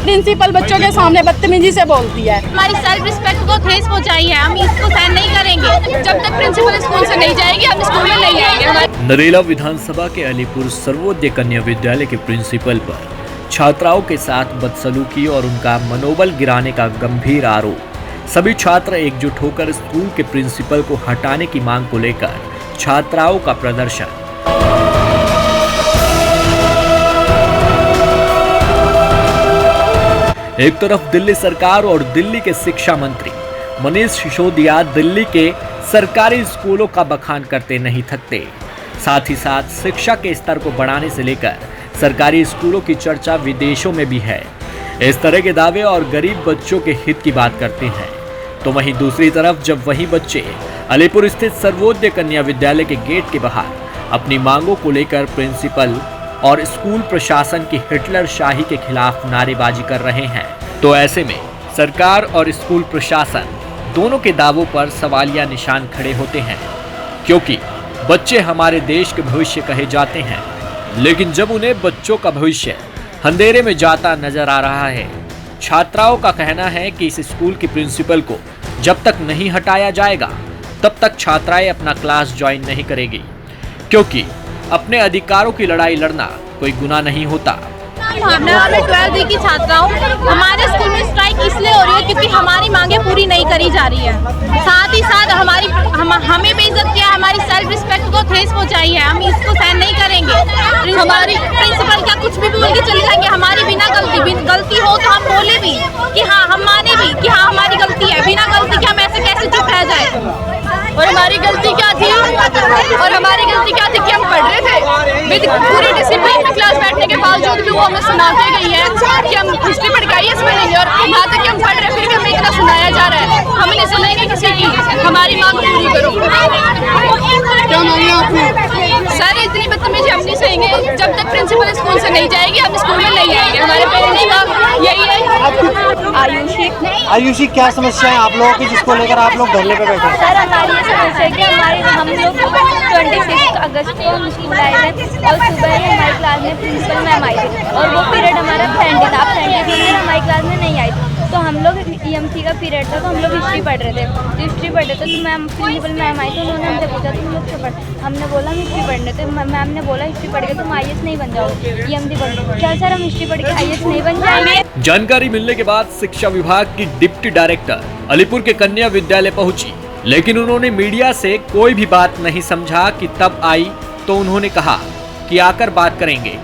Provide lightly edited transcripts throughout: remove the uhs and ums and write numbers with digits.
Principal बच्चों के सामने बदतमीजी से बोलती है। हमारी सेल्फ रिस्पेक्ट को ठेस पहुंचाई है, हम इसको सहन नहीं करेंगे। जब तक प्रिंसिपल स्कूल से नहीं जाएगी हम स्कूल में नहीं आएंगे। नरेला विधानसभा के अलीपुर सर्वोदय कन्या विद्यालय के प्रिंसिपल पर छात्राओं के साथ बदसलूकी और उनका मनोबल गिराने का गंभीर आरोप। सभी छात्र एकजुट होकर स्कूल के प्रिंसिपल को हटाने की मांग को लेकर छात्राओं का प्रदर्शन। एक तरफ दिल्ली सरकार और दिल्ली के शिक्षा मंत्री मनीष सिसोदिया दिल्ली के सरकारी स्कूलों का बखान करते नहीं थकते, साथ ही साथ शिक्षा के स्तर को बढ़ाने से लेकर सरकारी स्कूलों की चर्चा विदेशों में भी है। इस तरह के दावे और गरीब बच्चों के हित की बात करते हैं, तो वहीं दूसरी तरफ जब वही बच्चे अलीपुर स्थित सर्वोदय कन्या विद्यालय के गेट के बाहर अपनी मांगों को लेकर प्रिंसिपल और स्कूल प्रशासन की हिटलर शाही के खिलाफ नारेबाजी कर रहे हैं, तो ऐसे में सरकार और स्कूल प्रशासन दोनों के दावों पर सवालिया निशान खड़े होते हैं, क्योंकि बच्चे हमारे देश के भविष्य कहे जाते हैं, लेकिन जब उन्हें बच्चों का भविष्य अंधेरे में जाता नजर आ रहा है। छात्राओं का कहना है कि इस स्कूल की प्रिंसिपल को जब तक नहीं हटाया जाएगा तब तक छात्राएं अपना क्लास ज्वाइन नहीं करेगी, क्योंकि अपने अधिकारों की लड़ाई लड़ना कोई गुनाह नहीं होता। मैं 12वीं की छात्रा हूँ। हमारे स्कूल में स्ट्राइक इसलिए हो रही है क्योंकि हमारी मांगे पूरी नहीं करी जा रही है। साथ ही साथ हमें बेइज्जत किया, हमारी सेल्फ रिस्पेक्ट को ठेस पहुंचाई है, हम इसको सहन नहीं करेंगे। हमारी प्रिंसिपल क्या कुछ भी बोल के चले जाएंगे, हमारी बिना गलती हो तो हम बोले भी कि हाँ, हम माने भी कि हाँ हमारी गलती है। बिना गलती के हम ऐसे कैसे चुप रह जाए। और हमारी गलती क्या थी कि हम पढ़ रहे थे पूरी डिसिप्लिन में क्लास बैठने के बावजूद भी वो हमें सुनाते गई है कि हम हिस्ट्री पढ़ के इसमें नहीं, और यहाँ तक कि हम पढ़ रहे फिर भी हमें इतना सुनाया जा रहा है। हम नहीं सुनेंगे किसी की, हमारी मांग पूरी करो। क्या मांगे आपने? सर इतनी बदतमीजी हम नहीं सहेंगे। जब तक प्रिंसिपल स्कूल से नहीं जाएगी हम स्कूल में नहीं आएंगे। हमारे पेरेंट्स का यही है। आयुषी, क्या समस्या है आप लोगों की जिसको लेकर आप लोग धरने पे बैठे? सर हमारी ये समस्या है कि हम लोग 26 अगस्त को हम स्कूल आए थे और सुबह ही हमारी क्लास में प्रिंसिपल मैम आई थी और वो पीरियड हमारा फ्रेंडली था। फ्रेंडली पीरियड हमारी क्लास में नहीं आई थी, तो हम लोग EMC का पीरियड था, तो हम लोग हिस्ट्री पढ़ रहे थे। तो मैम प्रिंसिपल मैम आई, तो उन्होंने हमसे पूछा तुम लोग क्यों पढ़, हमने बोला हम हिस्ट्री पढ़ने थे। मैम ने बोला हिस्ट्री पढ़ के तुम IAS नहीं बन जाओगे, EMC बन। क्या सर हम हिस्ट्री पढ़ के IAS नहीं बन जाएंगे? जानकारी मिलने के बाद शिक्षा विभाग की डिप्टी डायरेक्टर अलीपुर के कन्या विद्यालय पहुंची, लेकिन उन्होंने मीडिया से कोई भी बात नहीं समझा कि तब आई तो उन्होंने कहा कि आकर बात करेंगे,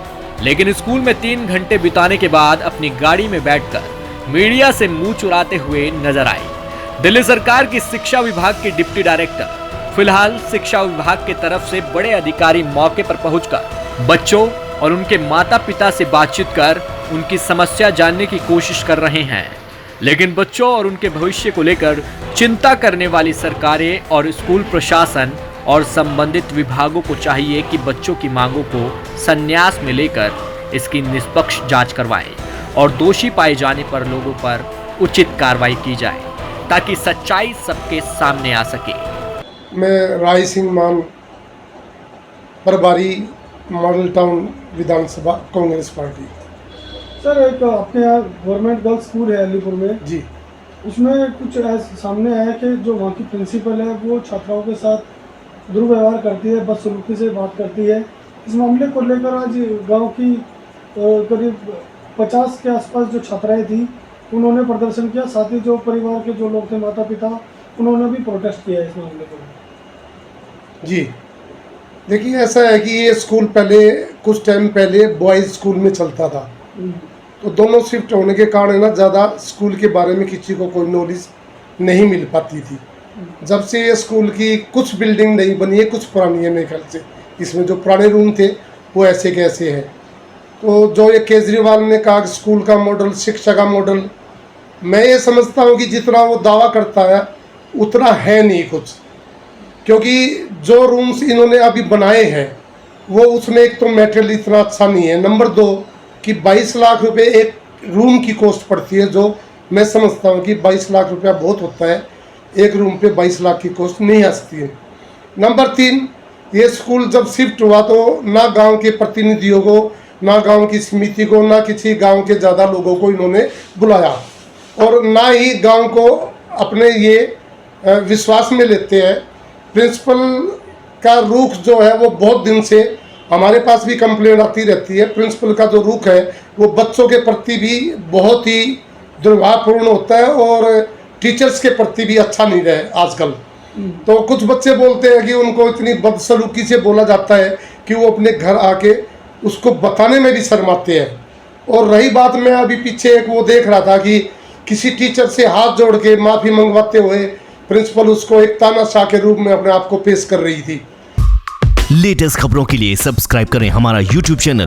लेकिन स्कूल में 3 घंटे बिताने के बाद अपनी गाड़ी में बैठकर मीडिया से मुंह चुराते हुए नजर आई। दिल्ली सरकार की शिक्षा विभाग की डिप्टी डायरेक्टर फिलहाल शिक्षा विभाग की तरफ से बड़े अधिकारी मौके पर पहुंचकर बच्चों और उनके माता पिता से बातचीत कर उनकी समस्या जानने की कोशिश कर रहे हैं, लेकिन बच्चों और उनके भविष्य को लेकर चिंता करने वाली सरकारें और स्कूल प्रशासन और संबंधित विभागों को चाहिए कि बच्चों की मांगों को संन्यास में लेकर इसकी निष्पक्ष जांच करवाएं और दोषी पाए जाने पर लोगों पर उचित कार्रवाई की जाए ताकि सच्चाई सबके सामने आ सके। मैं राय सिंह मान, प्रभारी मॉडल टाउन विधानसभा कांग्रेस पार्टी। सर एक आपके यहाँ गवर्नमेंट गर्ल्स स्कूल है अलीपुर में जी, उसमें कुछ सामने आया कि जो वहाँ की प्रिंसिपल है वो छात्राओं के साथ दुर्व्यवहार करती है, बदसलूकी से बात करती है। इस मामले को लेकर आज गांव की करीब 50 के आसपास जो छात्राएं थी उन्होंने प्रदर्शन किया, साथ ही जो परिवार के जो लोग थे माता पिता उन्होंने भी प्रोटेस्ट किया इस मामले को। जी देखिए, ऐसा है कि ये स्कूल पहले कुछ टाइम पहले बॉयज़ स्कूल में चलता था, तो दोनों शिफ्ट होने के कारण ना ज़्यादा स्कूल के बारे में किसी को कोई नॉलेज नहीं मिल पाती थी। जब से ये स्कूल की कुछ बिल्डिंग नहीं बनी है, कुछ पुरानी है मेरे ख्याल से, इसमें जो पुराने रूम थे वो ऐसे के ऐसे हैं। तो जो ये केजरीवाल ने कहा कि स्कूल का मॉडल, शिक्षा का मॉडल, मैं ये समझता हूँ कि जितना वो दावा करता है उतना है नहीं कुछ, क्योंकि जो रूम्स इन्होंने अभी बनाए हैं वो उसमें एक तो मटेरियल इतना अच्छा नहीं है, नंबर 2 कि 22 लाख रुपए एक रूम की कॉस्ट पड़ती है, जो मैं समझता हूँ कि 22 लाख रुपया बहुत होता है, एक रूम पे 22 लाख की कॉस्ट नहीं आ सकती है। नंबर 3, ये स्कूल जब शिफ्ट हुआ तो ना गांव के प्रतिनिधियों को ना गांव की समिति को, ना किसी गांव के ज़्यादा लोगों को इन्होंने बुलाया, और ना ही गांव को अपने ये विश्वास में लेते हैं। प्रिंसिपल का रुख जो है वो बहुत दिन से हमारे पास भी कंप्लेंट आती रहती है। प्रिंसिपल का जो रुख है वो बच्चों के प्रति भी बहुत ही दुर्भावपूर्ण होता है और टीचर्स के प्रति भी अच्छा नहीं रहे आजकल। तो कुछ बच्चे बोलते हैं कि उनको इतनी बदसलूकी से बोला जाता है कि वो अपने घर आके उसको बताने में भी शर्माते हैं। और रही बात, मैं अभी पीछे एक वो देख रहा था कि किसी टीचर से हाथ जोड़ के माफ़ी मंगवाते हुए प्रिंसिपल उसको एक तानाशाह के रूप में अपने आप को पेश कर रही थी। लेटेस्ट खबरों के लिए सब्सक्राइब करें हमारा YouTube चैनल